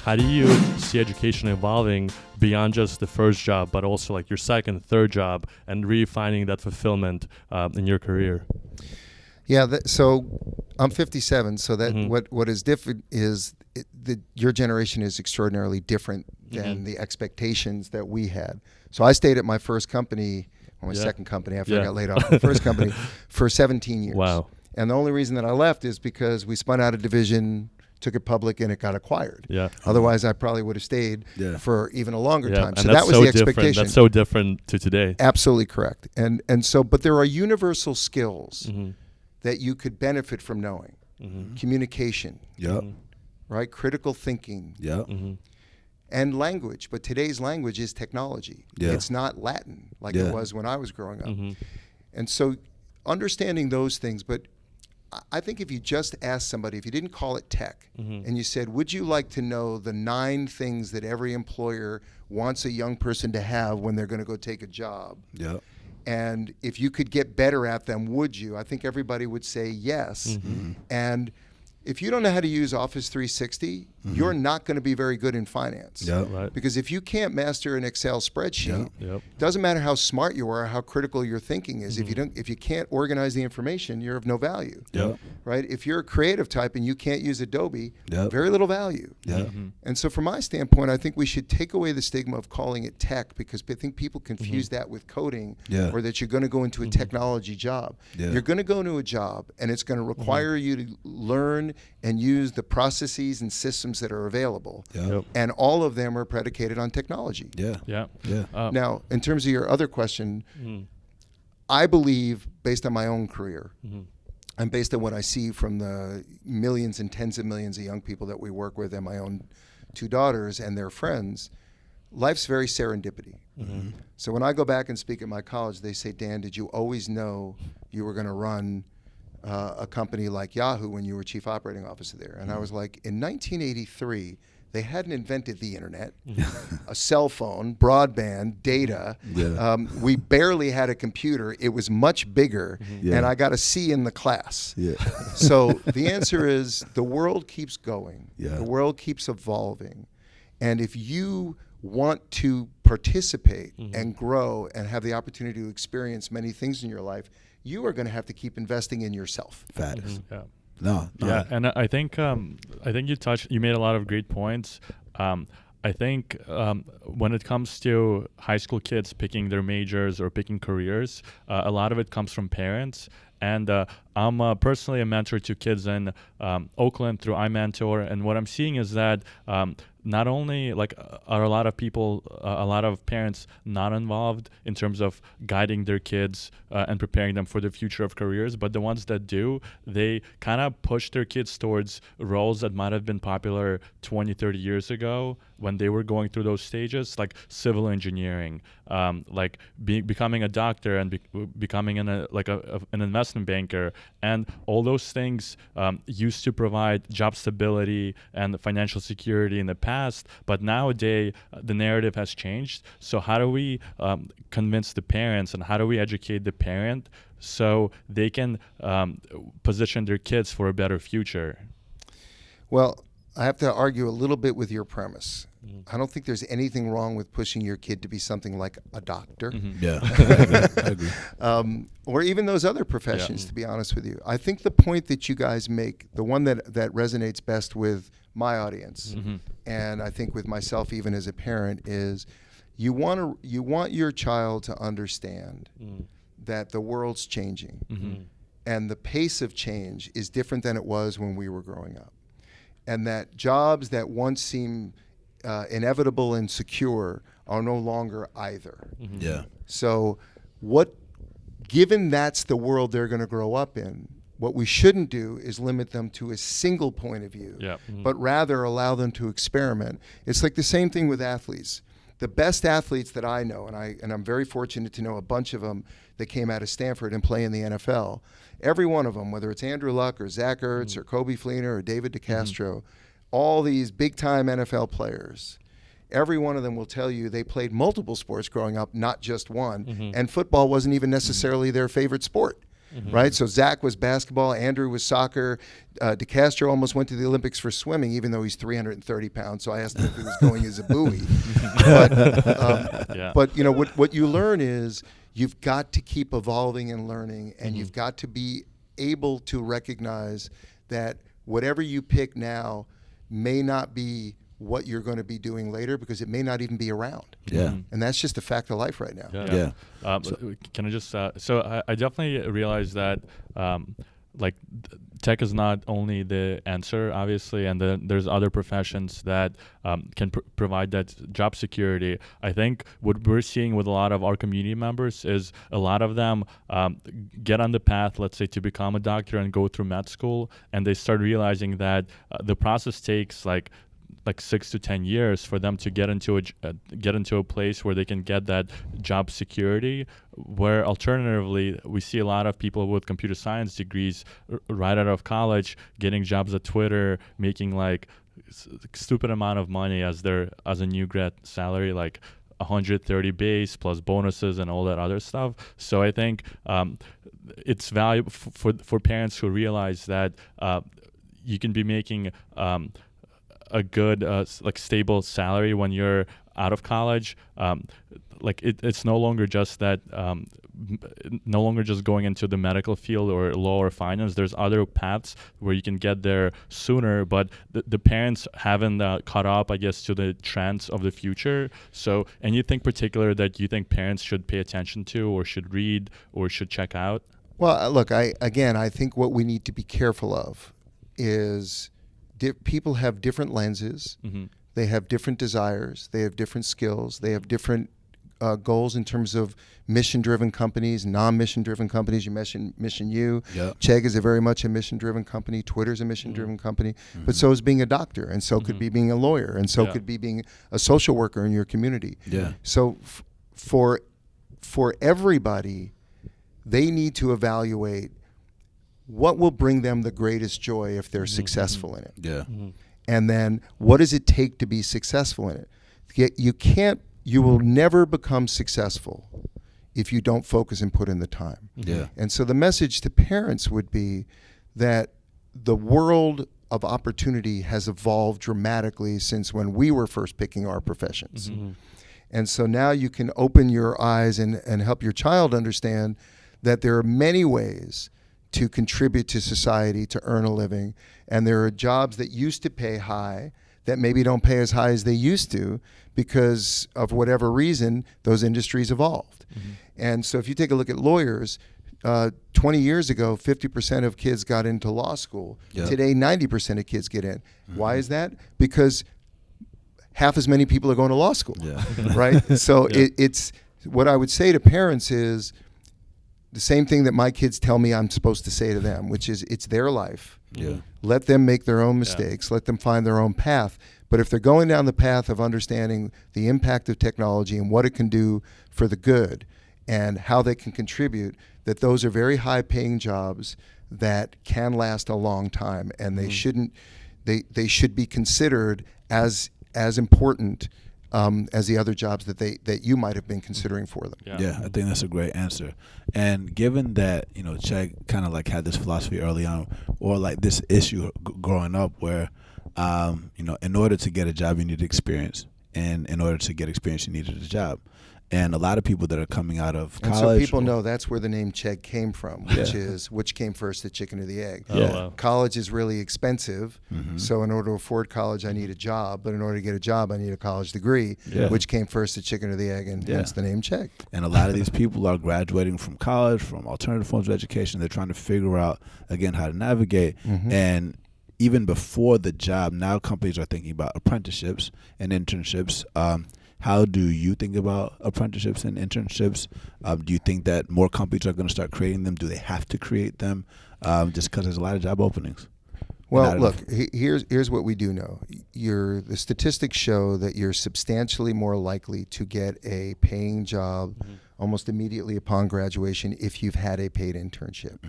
How do you see education evolving beyond just the first job, but also like your second, third job, and really finding that fulfillment in your career? Yeah, so I'm 57, so that what is different is that your generation is extraordinarily different than the expectations that we had. So I stayed at my first company, or my second company after I got laid off, my first company, for 17 years. Wow. And the only reason that I left is because we spun out a division, took it public, and it got acquired. Yeah. Otherwise, I probably would have stayed for even a longer time. And so that was the expectation. Different. That's so different to today. Absolutely correct. And so, but there are universal skills that you could benefit from knowing. Communication. Right? Critical thinking. And language. But today's language is technology. It's not Latin like it was when I was growing up. And so understanding those things, but I think if you just asked somebody, if you didn't call it tech, and you said, would you like to know the 9 things that every employer wants a young person to have when they're going to go take a job? And if you could get better at them, would you? I think everybody would say yes. And if you don't know how to use Office 360, you're not going to be very good in finance. Because if you can't master an Excel spreadsheet, doesn't matter how smart you are, how critical your thinking is. If you can't organize the information, you're of no value. Right? If you're a creative type and you can't use Adobe, very little value. And so from my standpoint, I think we should take away the stigma of calling it tech, because I think people confuse that with coding, or that you're going to go into a technology job. You're going to go into a job, and it's going to require you to learn and use the processes and systems that are available. And all of them are predicated on technology. Now, in terms of your other question, I believe, based on my own career, and based on what I see from the millions and tens of millions of young people that we work with, and my own 2 daughters and their friends, life's very serendipity. So when I go back and speak at my college, they say, Dan, did you always know you were going to run a company like Yahoo when you were chief operating officer there? And I was like, in 1983, they hadn't invented the internet, a cell phone, broadband, data. We barely had a computer. It was much bigger, and I got a C in the class. So the answer is, the world keeps going. The world keeps evolving. And if you want to participate and grow and have the opportunity to experience many things in your life, you are going to have to keep investing in yourself. No. Yeah, and I think you made a lot of great points. I think when it comes to high school kids picking their majors or picking careers, a lot of it comes from parents. And I'm personally a mentor to kids in Oakland through iMentor, and what I'm seeing is that not only are a lot of parents not involved in terms of guiding their kids and preparing them for the future of careers, but the ones that do, they kind of push their kids towards roles that might have been popular 20, 30 years ago when they were going through those stages, like civil engineering, like becoming a doctor and becoming an investment banker. And all those things used to provide job stability and financial security in the past, but nowadays the narrative has changed. So how do we convince the parents, and how do we educate the parent so they can position their kids for a better future? Well, I have to argue a little bit with your premise. I don't think there's anything wrong with pushing your kid to be something like a doctor. I agree. Or even those other professions, to be honest with you. I think the point that you guys make, the one that resonates best with my audience, and I think with myself even as a parent, is you want your child to understand that the world's changing, and the pace of change is different than it was when we were growing up, and that jobs that once seemed inevitable and secure are no longer either. So given that's the world they're going to grow up in, what we shouldn't do is limit them to a single point of view, but rather allow them to experiment. It's like the same thing with athletes. The best athletes that I know, and I'm very fortunate to know a bunch of them that came out of Stanford and play in the NFL, every one of them, whether it's Andrew Luck or Zach Ertz or Kobe Fleener or David DeCastro, all these big-time NFL players, every one of them will tell you they played multiple sports growing up, not just one, and football wasn't even necessarily their favorite sport. right? So Zach was basketball, Andrew was soccer, DeCastro almost went to the Olympics for swimming, even though he's 330 pounds. So I asked him if he was going as a buoy. But you know what you learn is you've got to keep evolving and learning, and you've got to be able to recognize that whatever you pick now may not be what you're going to be doing later, because it may not even be around. And that's just a fact of life right now. Can I just so I definitely realize that like tech is not only the answer, obviously, and then there's other professions that can provide that job security. I think what we're seeing with a lot of our community members is a lot of them get on the path, let's say, to become a doctor and go through med school, and they start realizing that the process takes like 6 to 10 years for them to get into a place where they can get that job security, where alternatively we see a lot of people with computer science degrees right out of college getting jobs at Twitter, making like stupid amount of money as a new grad salary, like 130 base plus bonuses and all that other stuff. So I think it's valuable for parents who realize that you can be making a good like stable salary when you're out of college. Like it's no longer just that no longer just going into the medical field or law or finance. There's other paths where you can get there sooner, but the parents haven't caught up, I guess, to the trends of the future. So anything particular that you think parents should pay attention to or should read or should check out? Well, look, I think what we need to be careful of is people have different lenses. They have different desires. They have different skills. They have different goals in terms of mission-driven companies, non-mission-driven companies. You mentioned Mission U. Chegg is very much a mission-driven company. Twitter's a mission-driven company. But so is being a doctor, and so could be being a lawyer, and so could be being a social worker in your community. So for everybody, they need to evaluate what will bring them the greatest joy if they're successful in it. And then what does it take to be successful in it? You will never become successful if you don't focus and put in the time. And so the message to parents would be that the world of opportunity has evolved dramatically since when we were first picking our professions. And so now you can open your eyes and help your child understand that there are many ways to contribute to society, to earn a living. And there are jobs that used to pay high that maybe don't pay as high as they used to because of whatever reason those industries evolved. And so if you take a look at lawyers, 20 years ago, 50% of kids got into law school. Today, 90% of kids get in. Why is that? Because half as many people are going to law school, right? So it's what I would say to parents is, the same thing that my kids tell me I'm supposed to say to them, which is it's their life. Let them make their own mistakes. Let them find their own path. But if they're going down the path of understanding the impact of technology and what it can do for the good and how they can contribute, that those are very high-paying jobs that can last a long time, and they should be considered as important as the other jobs that you might have been considering for them. I think that's a great answer. And given that, Chegg kind of like had this philosophy early on, or like this issue growing up where, in order to get a job, you need experience. And in order to get experience, you needed a job. And a lot of people that are coming out of college. And so people know that's where the name Chegg came from, which is which came first, the chicken or the egg. College is really expensive. So in order to afford college, I need a job. But in order to get a job, I need a college degree. Which came first, the chicken or the egg? And hence the name Chegg. And a lot of these people are graduating from college, from alternative forms of education. They're trying to figure out, again, how to navigate. And even before the job, now companies are thinking about apprenticeships and internships. How do you think about apprenticeships and internships? Do you think that more companies are going to start creating them? Do they have to create them just because there's a lot of job openings? Well, look, here's what we do know. The statistics show that you're substantially more likely to get a paying job almost immediately upon graduation if you've had a paid internship.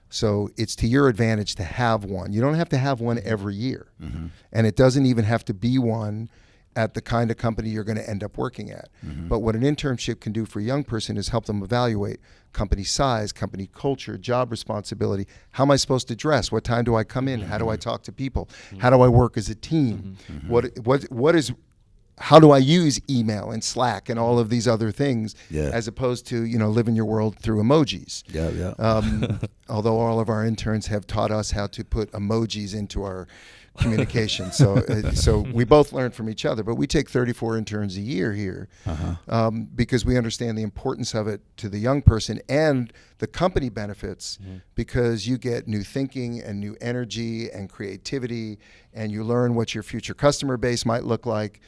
So it's to your advantage to have one. You don't have to have one every year. And it doesn't even have to be one at the kind of company you're going to end up working at. But what an internship can do for a young person is help them evaluate company size, company culture, job responsibility. How am I supposed to dress? What time do I come in? How do I talk to people? How do I work as a team? How do I use email and Slack and all of these other things, as opposed to, live in your world through emojis? Although all of our interns have taught us how to put emojis into our communication. So we both learn from each other, but we take 34 interns a year here because we understand the importance of it to the young person and the company benefits, because you get new thinking and new energy and creativity, and you learn what your future customer base might look like.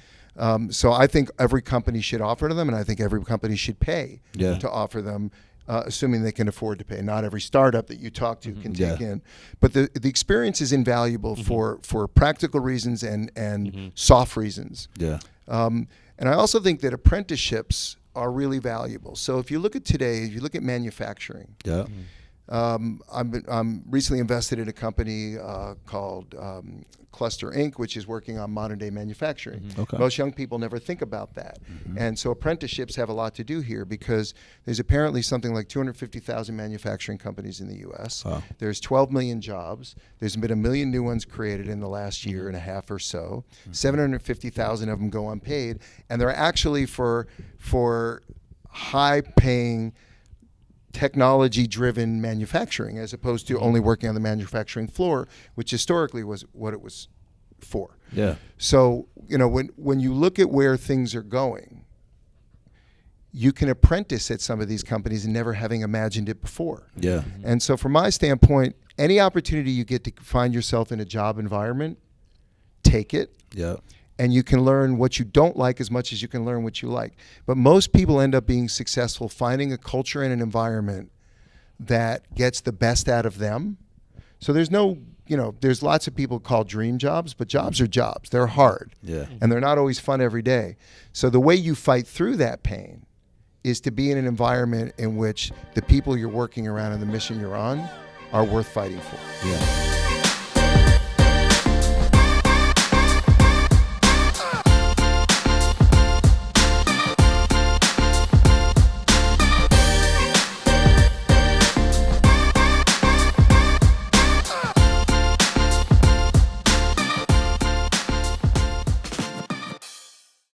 So I think every company should offer to them, and I think every company should pay to offer them, assuming they can afford to pay. Not every startup that you talk to can take in. But the experience is invaluable for practical reasons and soft reasons. And I also think that apprenticeships are really valuable. So if you look at today, if you look at manufacturing, I'm recently invested in a company called Cluster Inc., which is working on modern day manufacturing. Most young people never think about that. And so apprenticeships have a lot to do here, because there's apparently something like 250,000 manufacturing companies in the U.S. There's 12 million jobs. There's been 1 million new ones created in the last year and a half or so. 750,000 of them go unpaid, and they're actually for high-paying, technology-driven manufacturing, as opposed to only working on the manufacturing floor, which historically was what it was for. So, when you look at where things are going, you can apprentice at some of these companies and never having imagined it before. And so from my standpoint, any opportunity you get to find yourself in a job environment, take it. And you can learn what you don't like as much as you can learn what you like. But most people end up being successful finding a culture and an environment that gets the best out of them. So there's there's lots of people called dream jobs, but jobs are jobs. They're hard. And they're not always fun every day. So the way you fight through that pain is to be in an environment in which the people you're working around and the mission you're on are worth fighting for.